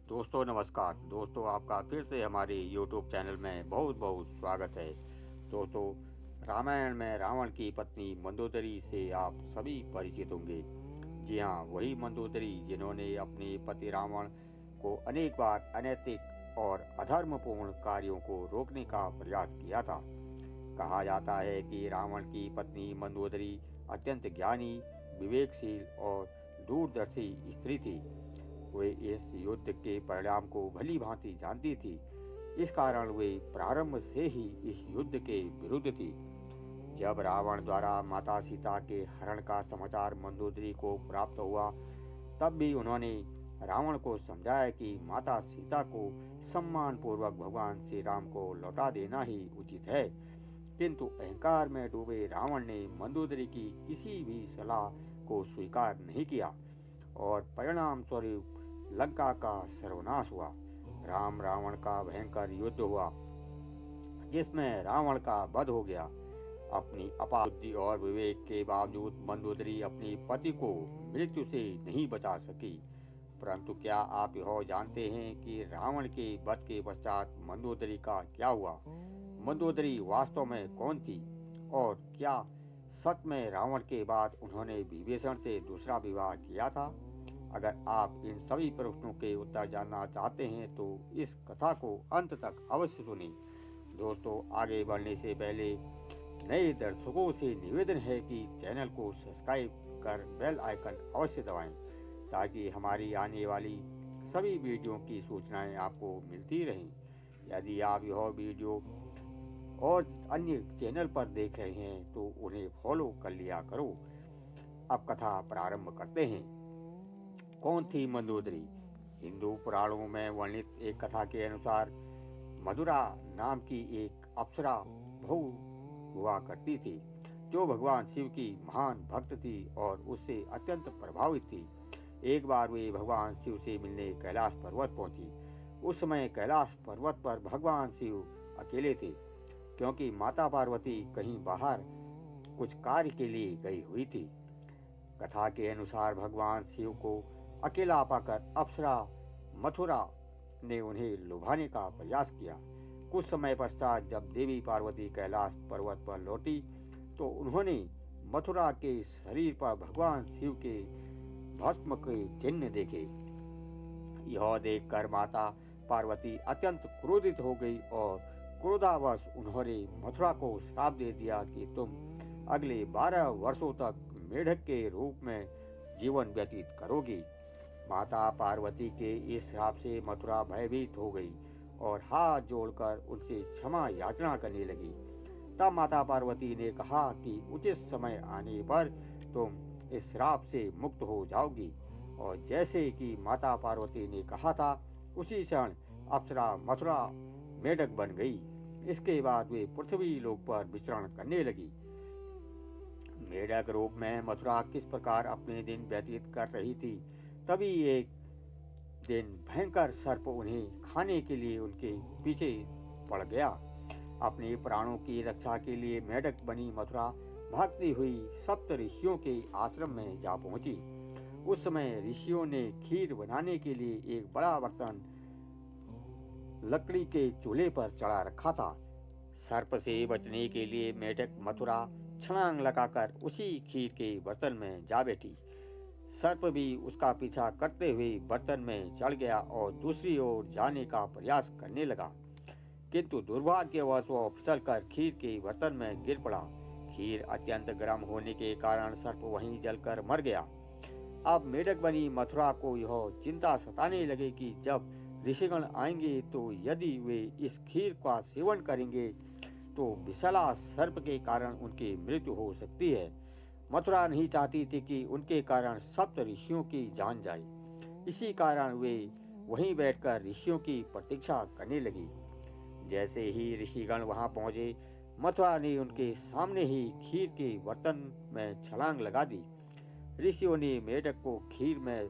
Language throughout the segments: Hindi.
दोस्तों नमस्कार। दोस्तों आपका फिर से हमारे YouTube चैनल में बहुत बहुत स्वागत है। दोस्तों, रामायण में रावण की पत्नी मंदोदरी से आप सभी परिचित होंगे। जी हाँ, वही मंदोदरी जिन्होंने अपने पति रावण को अनेक बार अनैतिक और अधर्मपूर्ण कार्यों को रोकने का प्रयास किया था। कहा जाता है कि रावण की पत्नी मंदोदरी अत्यंत ज्ञानी, विवेकशील और दूरदर्शी स्त्री थी। वे इस युद्ध के परिणाम को भली भांति जानती थी। इस कारण वे प्रारंभ से ही इस युद्ध के विरुद्ध थी। जब रावण द्वारा माता सीता के हरण का समाचार मंदोदरी को प्राप्त हुआ, तब भी उन्होंने रावण को समझाया कि माता सीता को सम्मान पूर्वक भगवान श्री राम को लौटा देना ही उचित है। किंतु अहंकार में डूबे रावण ने मंदोदरी की किसी भी सलाह को स्वीकार नहीं किया और परिणाम स्वरूप लंका का सर्वनाश हुआ। राम रावण का भयंकर युद्ध हुआ, जिसमें रावण का वध हो गया। अपनी अपार बुद्धि और विवेक के बावजूद मंदोदरी अपने पति को मृत्यु से नहीं बचा सकी। परंतु क्या आप यह जानते हैं कि रावण के वध के पश्चात मंदोदरी का क्या हुआ? मंदोदरी वास्तव में कौन थी और क्या सच में रावण के बाद उन्होंने विभीषण से दूसरा विवाह किया था? अगर आप इन सभी प्रश्नों के उत्तर जानना चाहते हैं तो इस कथा को अंत तक अवश्य सुनें। दोस्तों, आगे बढ़ने से पहले नए दर्शकों से निवेदन है कि चैनल को सब्सक्राइब कर बेल आइकन अवश्य दबाएं, ताकि हमारी आने वाली सभी वीडियो की सूचनाएं आपको मिलती रहें। यदि आप यह वीडियो और अन्य चैनल पर देख रहे हैं तो उन्हें फॉलो कर लिया करो। अब कथा प्रारंभ करते हैं। कौन थी मंदोदरी? हिंदू पुराणों में वर्णित एक कथा के अनुसार मधुरा नाम की एक अप्सरा बहू हुआ करती थी, जो भगवान शिव की महान भक्त थी और उससे अत्यंत प्रभावित थी। एक बार वे भगवान शिव से मिलने कैलाश पर्वत पहुंची। उस समय कैलाश पर्वत पर भगवान शिव अकेले थे, क्योंकि माता पार्वती कहीं बाहर कुछ कार्य के लिए गई हुई थी। कथा के अनुसार भगवान शिव को अकेला पाकर अप्सरा मथुरा ने उन्हें लुभाने का प्रयास किया। कुछ समय पश्चात जब देवी पार्वती कैलाश पर्वत पर लौटी तो उन्होंने मथुरा के शरीर पर भगवान शिव के भस्म के चिन्ह देखे। यह देखकर माता पार्वती अत्यंत क्रोधित हो गई और क्रोधावश उन्होंने मथुरा को श्राप दे दिया कि तुम अगले 12 वर्षों तक मेढक के रूप में जीवन व्यतीत करोगी। माता पार्वती के इस श्राप से मथुरा भयभीत हो गई और हाथ जोड़कर उनसे क्षमा याचना करने लगी। तब माता पार्वती ने कहा कि उचित समय आने पर तुम इस श्राप से मुक्त हो जाओगी। और जैसे कि माता पार्वती ने कहा था, उसी क्षण अप्सरा मथुरा मेढक बन गई। इसके बाद वे पृथ्वी लोक पर विचरण करने लगी। मेढक रूप में मथुरा किस प्रकार अपने दिन व्यतीत कर रही थी, तभी एक दिन भयंकर सर्प उन्हें खाने के लिए उनके पीछे पड़ गया। अपने प्राणों की रक्षा के लिए मेढक बनी मथुरा भागती हुई सप्त ऋषियों के आश्रम में जा पहुंची। उस समय ऋषियों ने खीर बनाने के लिए एक बड़ा बर्तन लकड़ी के चूल्हे पर चढ़ा रखा था। सर्प से बचने के लिए मेढक मथुरा छलांग लगाकर उसी खीर के बर्तन में जा बैठी। सर्प भी उसका पीछा करते हुए बर्तन में चढ़ गया और दूसरी ओर जाने का प्रयास करने लगा, किंतु दुर्भाग्यवश वह फिसलकर खीर के बर्तन में गिर पड़ा। खीर अत्यंत गर्म होने के कारण सर्प वहीं जलकर मर गया। अब मेढक बनी मथुरा को यह चिंता सताने लगी कि जब ऋषिगण आएंगे तो यदि वे इस खीर का सेवन करेंगे तो विषैला सर्प के कारण उनकी मृत्यु हो सकती है। मथुरा नहीं चाहती थी कि उनके कारण सप्त ऋषियों की जान जाए। इसी कारण वे वहीं बैठकर ऋषियों की प्रतीक्षा करने लगी। जैसे ही ऋषिगण वहां पहुंचे, मथुरा ने उनके सामने ही खीर के बर्तन में छलांग लगा दी। ऋषियों ने मेढक को खीर में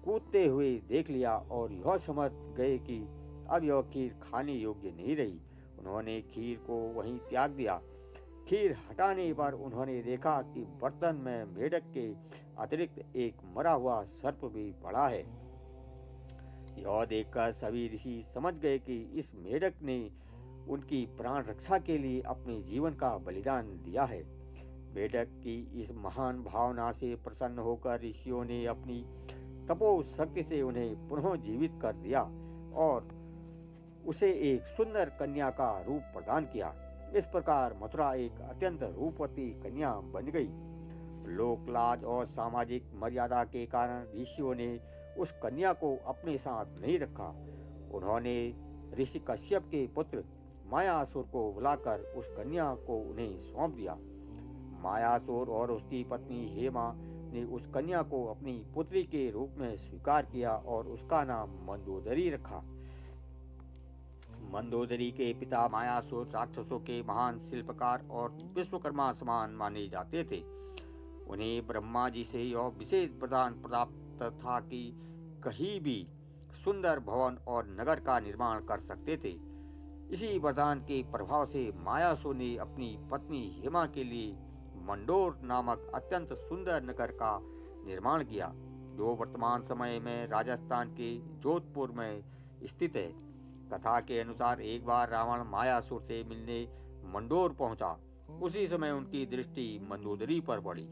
कूदते हुए देख लिया और यह समझ गए कि अब यह खीर खाने योग्य नहीं रही। उन्होंने खीर को वहीं त्याग दिया। खीर हटाने पर उन्होंने देखा कि बर्तन में मेढक के अतिरिक्त एक मरा हुआ सर्प भी पड़ा है। यह देखकर सभी ऋषि समझ गए कि इस मेढक ने उनकी प्राण रक्षा के लिए अपने जीवन का बलिदान दिया है। मेढक की इस महान भावना से प्रसन्न होकर ऋषियों ने अपनी तपो शक्ति से उन्हें पुनः जीवित कर दिया और उसे एक सुंदर कन्या का रूप प्रदान किया। इस प्रकार मथुरा एक अत्यंत रूपवती कन्या बन गई। लोक लाज और सामाजिक मर्यादा के कारण ऋषियों ने उस कन्या को अपने साथ नहीं रखा। उन्होंने ऋषि कश्यप के पुत्र मायासुर को बुलाकर उस कन्या को उन्हें सौंप दिया। मायासुर और उसकी पत्नी हेमा ने उस कन्या को अपनी पुत्री के रूप में स्वीकार किया और उसका नाम मंदोदरी रखा। मंदोदरी के पिता मायासुर राक्षसों के महान शिल्पकार और विश्वकर्मा समान माने जाते थे। उन्हें ब्रह्मा जी से यह विशेष वरदान प्राप्त था कि कहीं भी सुंदर भवन और नगर का निर्माण कर सकते थे। इसी वरदान के प्रभाव से मायासुर ने अपनी पत्नी हेमा के लिए मंडोर नामक अत्यंत सुंदर नगर का निर्माण किया, जो वर्तमान समय में राजस्थान के जोधपुर में स्थित है। कथा के अनुसार एक बार रावण मायासुर से मिलने मंडोर पहुंचा। उसी समय उनकी दृष्टि मंदोदरी पर पड़ी।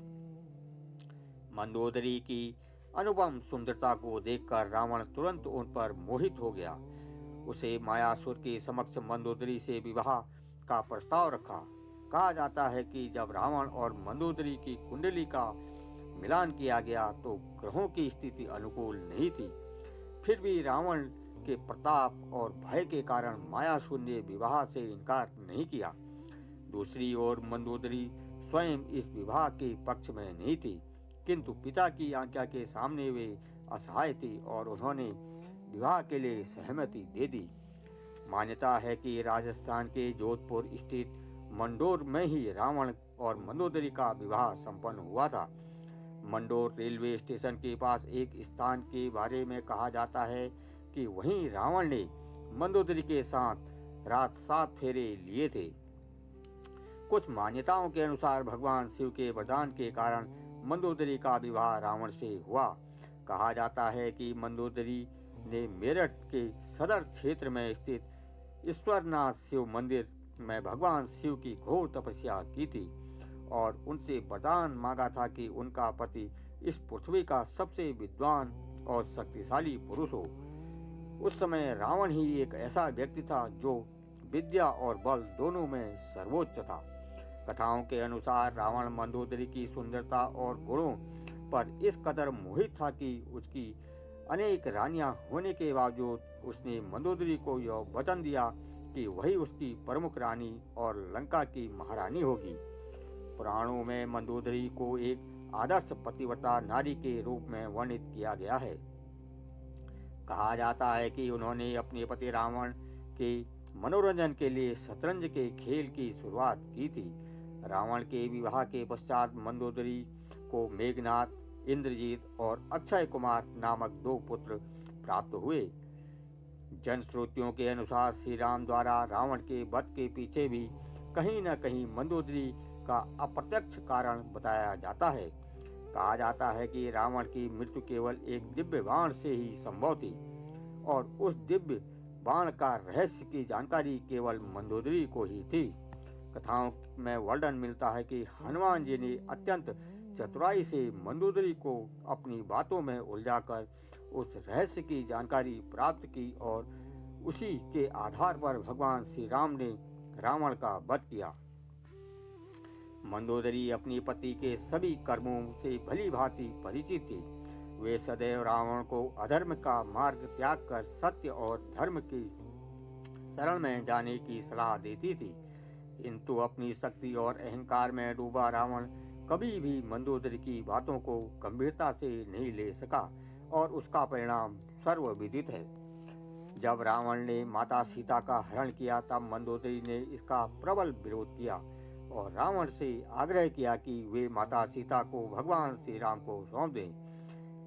मंदोदरी की अनुपम सुंदरता को देखकर रावण तुरंत उन पर मोहित हो गया। उसे मायासुर के समक्ष मंदोदरी से विवाह का प्रस्ताव रखा। कहा जाता है कि जब रावण और मंदोदरी की कुंडली का मिलान किया गया तो ग्रहों की स्थिति अनुकूल नहीं थी। फिर भी रावण के प्रताप और भय के कारण मायासुर ने विवाह से इनकार नहीं किया। दूसरी ओर मंदोदरी स्वयं इस विवाह के पक्ष में नहीं थी, किंतु पिता की आज्ञा के सामने वे असहाय थी और उन्होंने विवाह के लिए सहमति दे दी। मान्यता है कि राजस्थान के जोधपुर स्थित मंडोर में ही रावण और मंदोदरी का विवाह संपन्न हुआ था। मंडोर रेलवे स्टेशन के पास एक स्थान के बारे में कहा जाता है कि वहीं रावण ने मंदोदरी के साथ रात 7 फेरे लिए थे। कुछ मान्यताओं के अनुसार भगवान शिव के वरदान के कारण मंदोदरी का विवाह रावण से हुआ। कहा जाता है कि मंदोदरी ने मेरठ के सदर क्षेत्र में स्थित ईश्वरनाथ शिव मंदिर में भगवान शिव की घोर तपस्या की थी और उनसे वरदान मांगा था कि उनका पति इस पृथ्वी का सबसे विद्वान और शक्तिशाली पुरुष हो। उस समय रावण ही एक ऐसा व्यक्ति था जो विद्या और बल दोनों में सर्वोच्च था। कथाओं के अनुसार रावण मंदोदरी की सुंदरता और गुणों पर इस कदर मोहित था कि उसकी अनेक रानियां होने के बावजूद उसने मंदोदरी को यह वचन दिया कि वही उसकी प्रमुख रानी और लंका की महारानी होगी। पुराणों में मंदोदरी को एक आदर्श पतिव्रता नारी के रूप में वर्णित किया गया है। कहा जाता है कि उन्होंने अपने पति रावण के मनोरंजन के लिए शतरंज के खेल की शुरुआत की थी। रावण के विवाह के पश्चात मंदोदरी को मेघनाथ, इंद्रजीत और अक्षय कुमार नामक 2 पुत्र प्राप्त हुए। जनश्रुतियों के अनुसार श्री राम द्वारा रावण के वध के पीछे भी कहीं न कहीं मंदोदरी का अप्रत्यक्ष कारण बताया जाता है। कहा जाता है कि रावण की मृत्यु केवल एक दिव्य बाण से ही संभव थी और उस दिव्य बाण का रहस्य की जानकारी केवल मंदोदरी को ही थी। कथाओं में वर्णन मिलता है कि हनुमान जी ने अत्यंत चतुराई से मंदोदरी को अपनी बातों में उलझाकर उस रहस्य की जानकारी प्राप्त की और उसी के आधार पर भगवान श्री राम ने रावण का वध किया। मंदोदरी अपनी पति के सभी कर्मों से भली भांति परिचित थी। वे सदैव रावण को अधर्म का मार्ग त्याग कर सत्य और धर्म की शरण में जाने की सलाह देती थी, किंतु अपनी शक्ति और अहंकार में डूबा रावण कभी भी मंदोदरी की बातों को गंभीरता से नहीं ले सका और उसका परिणाम सर्वविदित है। जब रावण ने माता सीता का हरण किया तब मंदोदरी ने इसका प्रबल विरोध किया और रावण से आग्रह किया कि वे माता सीता को भगवान श्री राम को सौंप दें,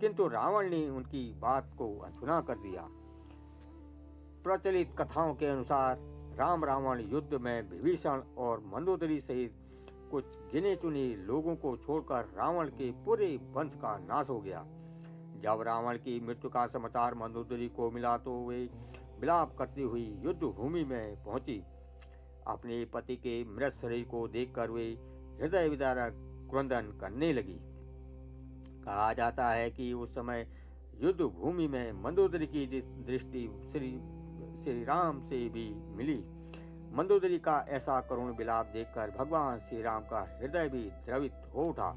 किंतु रावण ने उनकी बात को अनसुना कर दिया। प्रचलित कथाओं के अनुसार राम रावण युद्ध में विभीषण और मंदोदरी सहित कुछ गिने चुने लोगों को छोड़कर रावण के पूरे वंश का नाश हो गया। जब रावण की मृत्यु का समाचार मंदोदरी को मिला तो वे विलाप करती हुई युद्ध भूमि में पहुंची। अपने पति के मृत शरीर को देखकर वे हृदय विदारक क्रंदन करने लगी। कहा जाता है कि उस समय युद्ध भूमि में मंदोदरी की दृष्टि श्री राम से भी मिली। मंदोदरी का ऐसा करुण विलाप देखकर भगवान श्री राम का हृदय भी द्रवित हो उठा।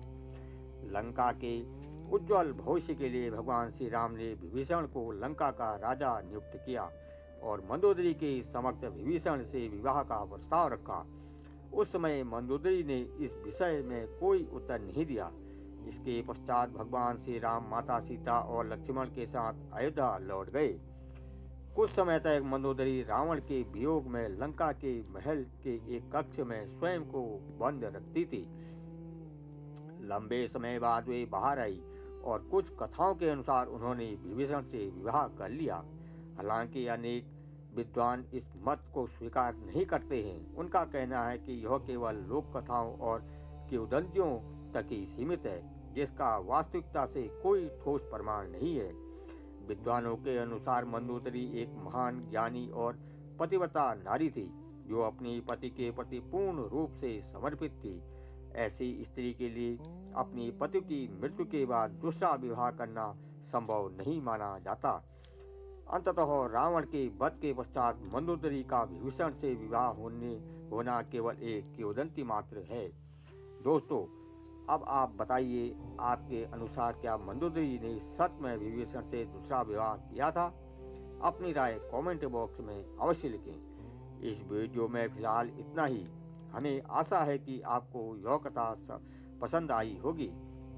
लंका के उज्जवल भविष्य के लिए भगवान श्री राम ने विभीषण को लंका का राजा नियुक्त किया और मंदोदरी के समक्ष विभीषण से विवाह का प्रस्ताव रखा। उस समय मंदोदरी ने इस विषय में कोई उत्तर नहीं दिया। इसके पश्चात भगवान श्री राम माता सीता और लक्ष्मण के साथ अयोध्या लौट गए। कुछ समय तक मंदोदरी रावण के वियोग में लंका के महल के एक कक्ष में स्वयं को बंद रखती थी। लंबे समय बाद वे बाहर आई और कुछ कथाओं के अनुसार उन्होंने विभीषण से विवाह कर लिया। हालांकि अनेक विद्वान इस मत को स्वीकार नहीं करते हैं। उनका कहना है कि यह केवल लोक कथाओं और किंवदंतियों तक ही सीमित है, जिसका वास्तविकता से कोई ठोस प्रमाण नहीं है। विद्वानों के अनुसार मंदोदरी एक महान ज्ञानी और पतिव्रता नारी थी, जो अपने पति के प्रति पूर्ण रूप से समर्पित थी। ऐसी स्त्री के लिए अपने पति की मृत्यु के बाद दूसरा विवाह करना संभव नहीं माना जाता। अंततः रावण के वध के पश्चात मंदोदरी का विभीषण से विवाह होना केवल एक किंवदंती मात्र है। दोस्तों, अब आप बताइए, आपके अनुसार क्या मंदोदरी ने सच में विभीषण से दूसरा विवाह किया था? अपनी राय कमेंट बॉक्स में अवश्य लिखें। इस वीडियो में फिलहाल इतना ही। हमें आशा है कि आपको यह कथा पसंद आई होगी।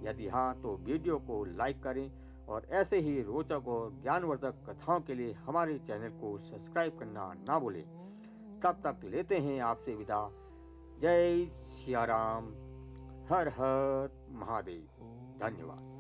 यदि हाँ, तो वीडियो को लाइक करें और ऐसे ही रोचक और ज्ञानवर्धक कथाओं के लिए हमारे चैनल को सब्सक्राइब करना ना भूलें। तब तक लेते हैं आपसे विदा। जय सिया राम, हर हर महादेव। धन्यवाद।